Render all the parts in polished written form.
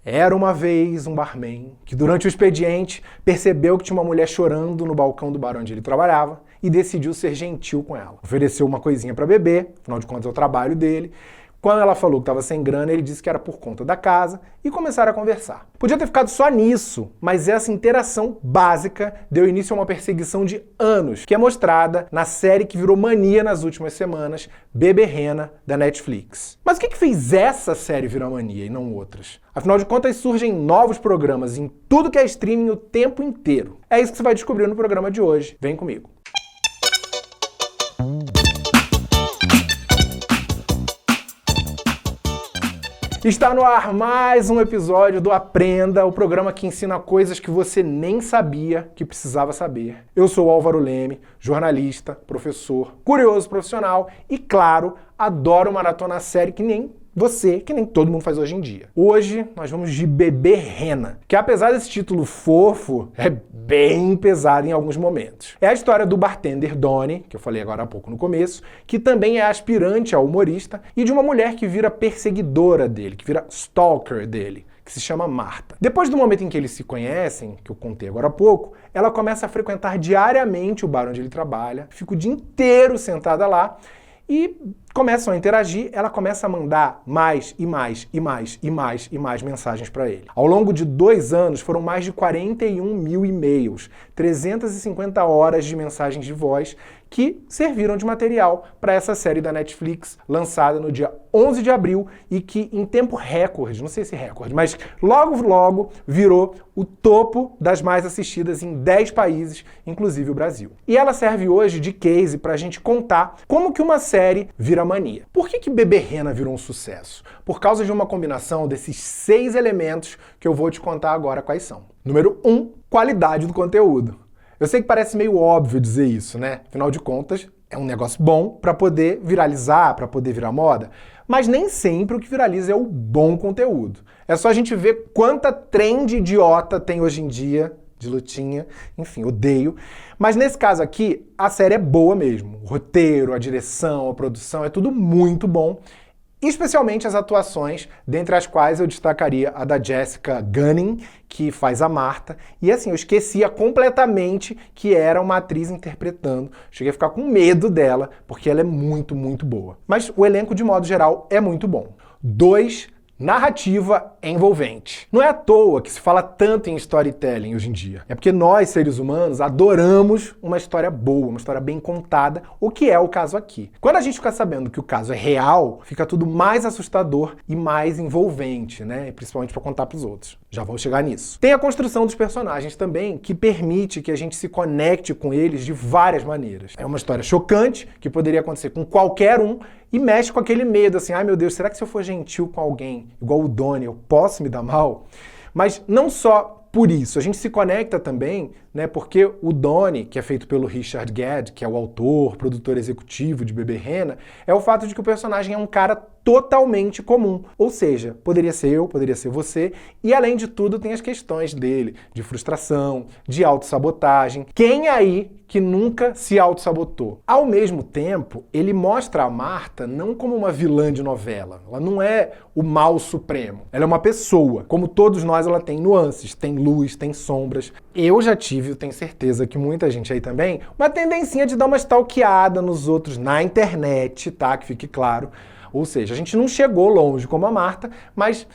Era uma vez um barman que durante o expediente percebeu que tinha uma mulher chorando no balcão do bar onde ele trabalhava e decidiu ser gentil com ela. Ofereceu uma coisinha para beber, afinal de contas é o trabalho dele. Quando ela falou que estava sem grana, ele disse que era por conta da casa e começaram a conversar. Podia ter ficado só nisso, mas essa interação básica deu início a uma perseguição de anos, que é mostrada na série que virou mania nas últimas semanas, Beberrena, da Netflix. Mas o que fez essa série virar mania e não outras? Afinal de contas, surgem novos programas em tudo que é streaming o tempo inteiro. É isso que você vai descobrir no programa de hoje. Vem comigo. Está no ar mais um episódio do Aprenda, o programa que ensina coisas que você nem sabia que precisava saber. Eu sou o Álvaro Leme, jornalista, professor, curioso profissional e, claro, adoro maratonar série que nem você, que nem todo mundo faz hoje em dia. Hoje nós vamos de Beberrena, que apesar desse título fofo, é bem pesado em alguns momentos. É a história do bartender Donnie, que eu falei agora há pouco no começo, que também é aspirante a humorista, e de uma mulher que vira perseguidora dele, que vira stalker dele, que se chama Marta. Depois do momento em que eles se conhecem, que eu contei agora há pouco, ela começa a frequentar diariamente o bar onde ele trabalha, fica o dia inteiro sentada lá, e começam a interagir, ela começa a mandar mais mensagens para ele. Ao longo de 2 anos, foram mais de 41 mil e-mails, 350 horas de mensagens de voz que serviram de material para essa série da Netflix, lançada no dia 11 de abril e que em tempo recorde, não sei se recorde, mas logo virou o topo das mais assistidas em 10 países, inclusive o Brasil. E ela serve hoje de case para a gente contar como que uma série vira mania. Por que Beberrena virou um sucesso? Por causa de uma combinação desses 6 elementos que eu vou te contar agora quais são. Número 1, qualidade do conteúdo. Eu sei que parece meio óbvio dizer isso, né? Afinal de contas, é um negócio bom para poder viralizar, para poder virar moda, mas nem sempre o que viraliza é o bom conteúdo. É só a gente ver quanta trend idiota tem hoje em dia, de lutinha, enfim, odeio. Mas nesse caso aqui, a série é boa mesmo. O roteiro, a direção, a produção, é tudo muito bom. Especialmente as atuações, dentre as quais eu destacaria a da Jessica Gunning, que faz a Marta. E assim, eu esquecia completamente que era uma atriz interpretando. Cheguei a ficar com medo dela, porque ela é muito boa. Mas o elenco, de modo geral, é muito bom. 2, narrativa envolvente. Não é à toa que se fala tanto em storytelling hoje em dia. É porque nós, seres humanos, adoramos uma história boa, uma história bem contada, o que é o caso aqui. Quando a gente fica sabendo que o caso é real, fica tudo mais assustador e mais envolvente, né? Principalmente para contar para os outros. Já vou chegar nisso. Tem a construção dos personagens também, que permite que a gente se conecte com eles de várias maneiras. É uma história chocante, que poderia acontecer com qualquer um, e mexe com aquele medo, assim, ai meu Deus, será que se eu for gentil com alguém, igual o Donnie, eu posso me dar mal? Mas não só por isso, a gente se conecta também, né, porque o Donnie, que é feito pelo Richard Gedd, que é o autor, produtor executivo de Beberrena, é o fato de que o personagem é um cara totalmente comum. Ou seja, poderia ser eu, poderia ser você, e além de tudo tem as questões dele, de frustração, de autossabotagem. Quem aí que nunca se autossabotou? Ao mesmo tempo, ele mostra a Marta não como uma vilã de novela. Ela não é o mal supremo. Ela é uma pessoa. Como todos nós, ela tem nuances, tem luz, tem sombras. Eu já tive, eu tenho certeza que muita gente aí também, uma tendencinha de dar uma stalkeada nos outros na internet, tá? Que fique claro. Ou seja, a gente não chegou longe como a Marta, mas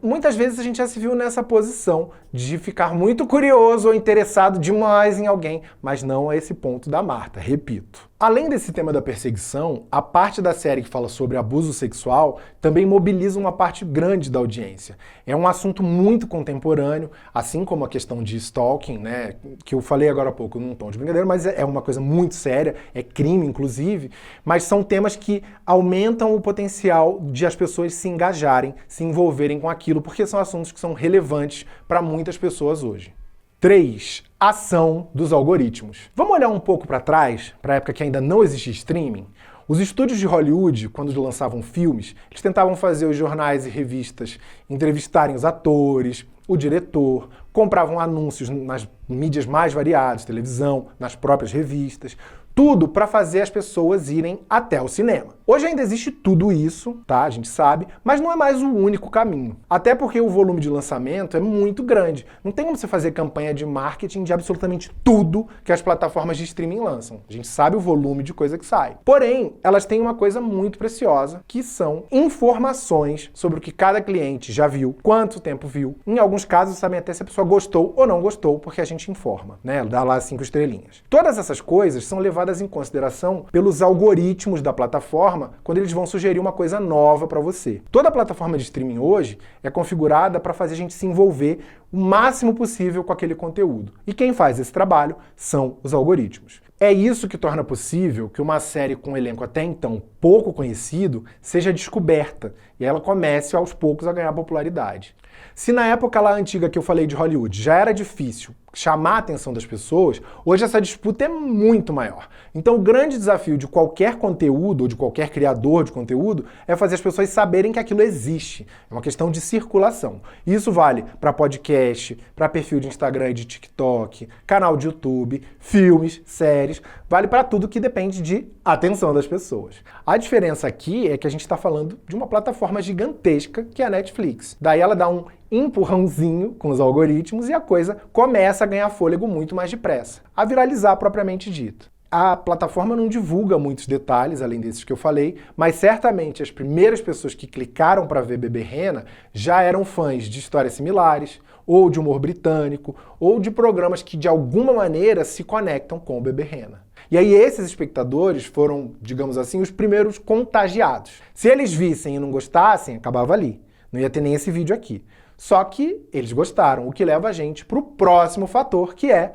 muitas vezes a gente já se viu nessa posição de ficar muito curioso ou interessado demais em alguém, mas não a esse ponto da Marta, repito. Além desse tema da perseguição, a parte da série que fala sobre abuso sexual também mobiliza uma parte grande da audiência. É um assunto muito contemporâneo, assim como a questão de stalking, né, que eu falei agora há pouco num tom de brincadeira, mas é uma coisa muito séria, é crime inclusive, mas são temas que aumentam o potencial de as pessoas se engajarem, se envolverem com aquilo, porque são assuntos que são relevantes para muitas pessoas hoje. 3. Ação dos algoritmos. Vamos olhar um pouco para trás, para a época que ainda não existia streaming? Os estúdios de Hollywood, quando lançavam filmes, eles tentavam fazer os jornais e revistas entrevistarem os atores, o diretor, compravam anúncios nas mídias mais variadas, televisão, nas próprias revistas, tudo para fazer as pessoas irem até o cinema. Hoje ainda existe tudo isso, tá? A gente sabe, mas não é mais o único caminho. Até porque o volume de lançamento é muito grande. Não tem como você fazer campanha de marketing de absolutamente tudo que as plataformas de streaming lançam. A gente sabe o volume de coisa que sai. Porém, elas têm uma coisa muito preciosa, que são informações sobre o que cada cliente já viu, quanto tempo viu. Em alguns casos, sabem até se a pessoa gostou ou não gostou, porque a gente informa, né? Dá lá 5 estrelinhas. Todas essas coisas são levadas em consideração pelos algoritmos da plataforma quando eles vão sugerir uma coisa nova para você. Toda plataforma de streaming hoje é configurada para fazer a gente se envolver o máximo possível com aquele conteúdo. E quem faz esse trabalho são os algoritmos. É isso que torna possível que uma série com um elenco até então pouco conhecido seja descoberta e ela comece aos poucos a ganhar popularidade. Se na época lá antiga que eu falei de Hollywood já era difícil chamar a atenção das pessoas, hoje essa disputa é muito maior. Então o grande desafio de qualquer conteúdo ou de qualquer criador de conteúdo é fazer as pessoas saberem que aquilo existe. É uma questão de circulação. Isso vale para podcast, para perfil de Instagram e de TikTok, canal de YouTube, filmes, séries, vale para tudo que depende de atenção das pessoas. A diferença aqui é que a gente está falando de uma plataforma gigantesca que é a Netflix. Daí ela dá um empurrãozinho com os algoritmos e a coisa começa a ganhar fôlego muito mais depressa, a viralizar propriamente dito. A plataforma não divulga muitos detalhes, além desses que eu falei, mas certamente as primeiras pessoas que clicaram para ver Bebê Rena já eram fãs de histórias similares, ou de humor britânico, ou de programas que de alguma maneira se conectam com o Bebê Rena. E aí esses espectadores foram, digamos assim, os primeiros contagiados. Se eles vissem e não gostassem, acabava ali. Não ia ter nem esse vídeo aqui. Só que eles gostaram, o que leva a gente para o próximo fator, que é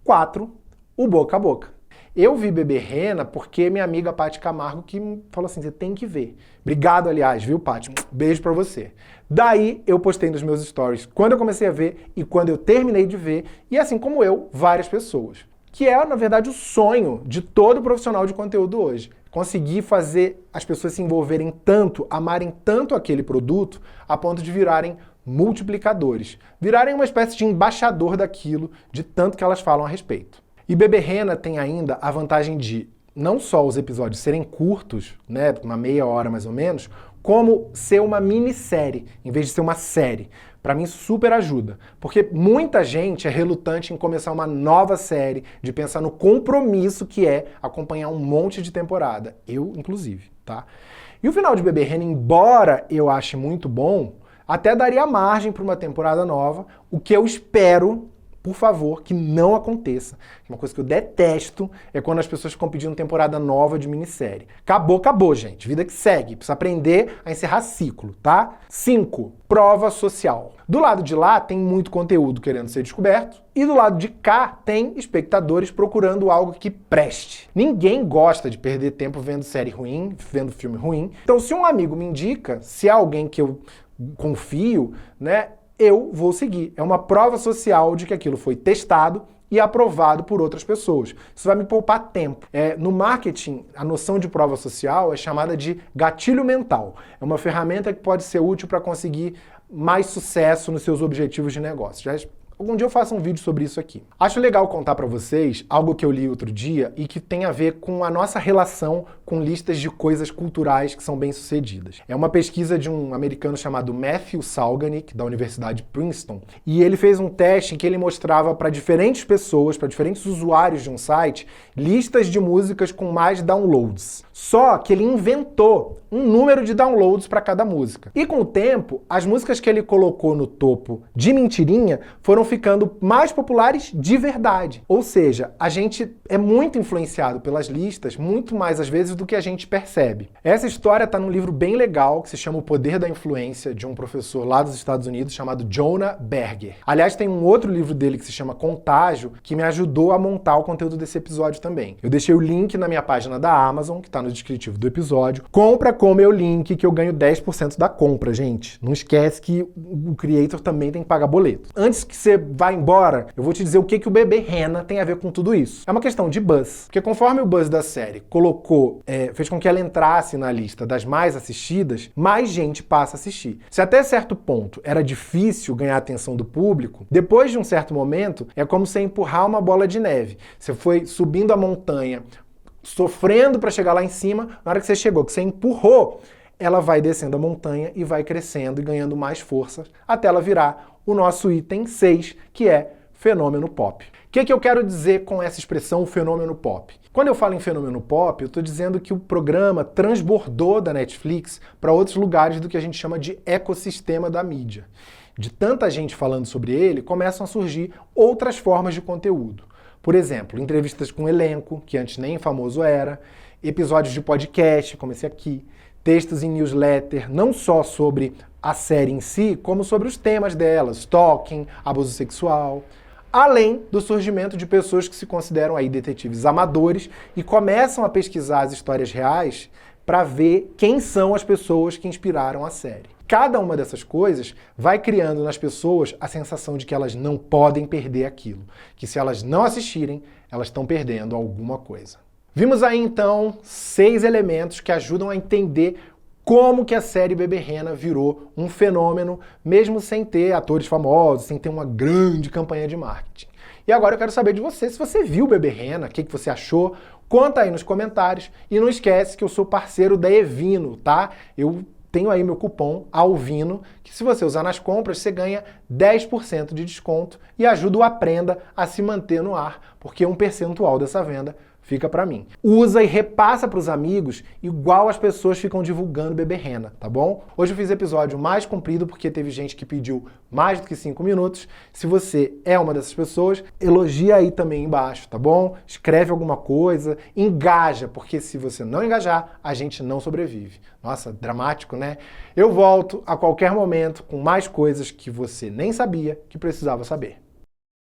4, o boca a boca. Eu vi Bebê Rena porque minha amiga Paty Camargo que falou assim, você tem que ver. Obrigado, aliás, viu, Paty? Beijo pra você. Daí eu postei nos meus stories quando eu comecei a ver e quando eu terminei de ver, e assim como eu, várias pessoas. Que é, na verdade, o sonho de todo profissional de conteúdo hoje. Conseguir fazer as pessoas se envolverem tanto, amarem tanto aquele produto, a ponto de virarem multiplicadores. Virarem uma espécie de embaixador daquilo, de tanto que elas falam a respeito. E Bebê Rena tem ainda a vantagem de não só os episódios serem curtos, né, uma meia hora mais ou menos, como ser uma minissérie, em vez de ser uma série. Para mim super ajuda, porque muita gente é relutante em começar uma nova série, de pensar no compromisso que é acompanhar um monte de temporada. Eu, inclusive, tá? E o final de Bebê Rena, embora eu ache muito bom, até daria margem para uma temporada nova, o que eu espero, por favor, que não aconteça. Uma coisa que eu detesto é quando as pessoas ficam pedindo temporada nova de minissérie. Acabou, gente. Vida que segue. Precisa aprender a encerrar ciclo, tá? 5. Prova social. Do lado de lá tem muito conteúdo querendo ser descoberto e do lado de cá tem espectadores procurando algo que preste. Ninguém gosta de perder tempo vendo série ruim, vendo filme ruim. Então, se um amigo me indica, se é alguém que eu confio, né, eu vou seguir. É uma prova social de que aquilo foi testado e aprovado por outras pessoas. Isso vai me poupar tempo. No marketing, a noção de prova social é chamada de gatilho mental. É uma ferramenta que pode ser útil para conseguir mais sucesso nos seus objetivos de negócio. Algum dia eu faço um vídeo sobre isso aqui. Acho legal contar para vocês algo que eu li outro dia e que tem a ver com a nossa relação com listas de coisas culturais que são bem-sucedidas. É uma pesquisa de um americano chamado Matthew Salganik, da Universidade de Princeton, e ele fez um teste em que ele mostrava para diferentes pessoas, para diferentes usuários de um site, listas de músicas com mais downloads. Só que ele inventou um número de downloads para cada música. E com o tempo, as músicas que ele colocou no topo de mentirinha foram ficando mais populares de verdade. Ou seja, a gente é muito influenciado pelas listas, muito mais às vezes do que a gente percebe. Essa história está num livro bem legal que se chama O Poder da Influência, de um professor lá dos Estados Unidos chamado Jonah Berger. Aliás, tem um outro livro dele que se chama Contágio, que me ajudou a montar o conteúdo desse episódio também. Eu deixei o link na minha página da Amazon, que está no descritivo do episódio. Compra com o meu link que eu ganho 10% da compra, gente. Não esquece que o creator também tem que pagar boleto. Antes que você vá embora, eu vou te dizer o que o Bebê Rena tem a ver com tudo isso. É uma questão de buzz. Porque conforme o buzz da série fez com que ela entrasse na lista das mais assistidas, mais gente passa a assistir. Se até certo ponto era difícil ganhar a atenção do público, depois de um certo momento, é como você empurrar uma bola de neve. Você foi subindo a montanha sofrendo para chegar lá em cima, na hora que você chegou, que você empurrou, ela vai descendo a montanha e vai crescendo e ganhando mais força até ela virar o nosso item 6, que é fenômeno pop. O que eu quero dizer com essa expressão fenômeno pop? Quando eu falo em fenômeno pop, eu estou dizendo que o programa transbordou da Netflix para outros lugares do que a gente chama de ecossistema da mídia. De tanta gente falando sobre ele, começam a surgir outras formas de conteúdo. Por exemplo, entrevistas com elenco, que antes nem famoso era, episódios de podcast, como esse aqui, textos em newsletter, não só sobre a série em si, como sobre os temas dela, stalking, abuso sexual, além do surgimento de pessoas que se consideram aí detetives amadores e começam a pesquisar as histórias reais para ver quem são as pessoas que inspiraram a série. Cada uma dessas coisas vai criando nas pessoas a sensação de que elas não podem perder aquilo, que se elas não assistirem, elas estão perdendo alguma coisa. Vimos aí então 6 elementos que ajudam a entender como que a série Beberrena virou um fenômeno, mesmo sem ter atores famosos, sem ter uma grande campanha de marketing. E agora eu quero saber de você, se você viu Beberrena, o que você achou, conta aí nos comentários e não esquece que eu sou parceiro da Evino, tá? Eu tenho aí meu cupom ALVINO, que se você usar nas compras, você ganha 10% de desconto e ajuda o Aprenda a se manter no ar, porque um percentual dessa venda fica pra mim. Usa e repassa pros amigos, igual as pessoas ficam divulgando Beberrena, tá bom? Hoje eu fiz episódio mais comprido porque teve gente que pediu mais do que 5 minutos. Se você é uma dessas pessoas, elogia aí também embaixo, tá bom? Escreve alguma coisa, engaja, porque se você não engajar, a gente não sobrevive. Nossa, dramático, né? Eu volto a qualquer momento com mais coisas que você nem sabia que precisava saber.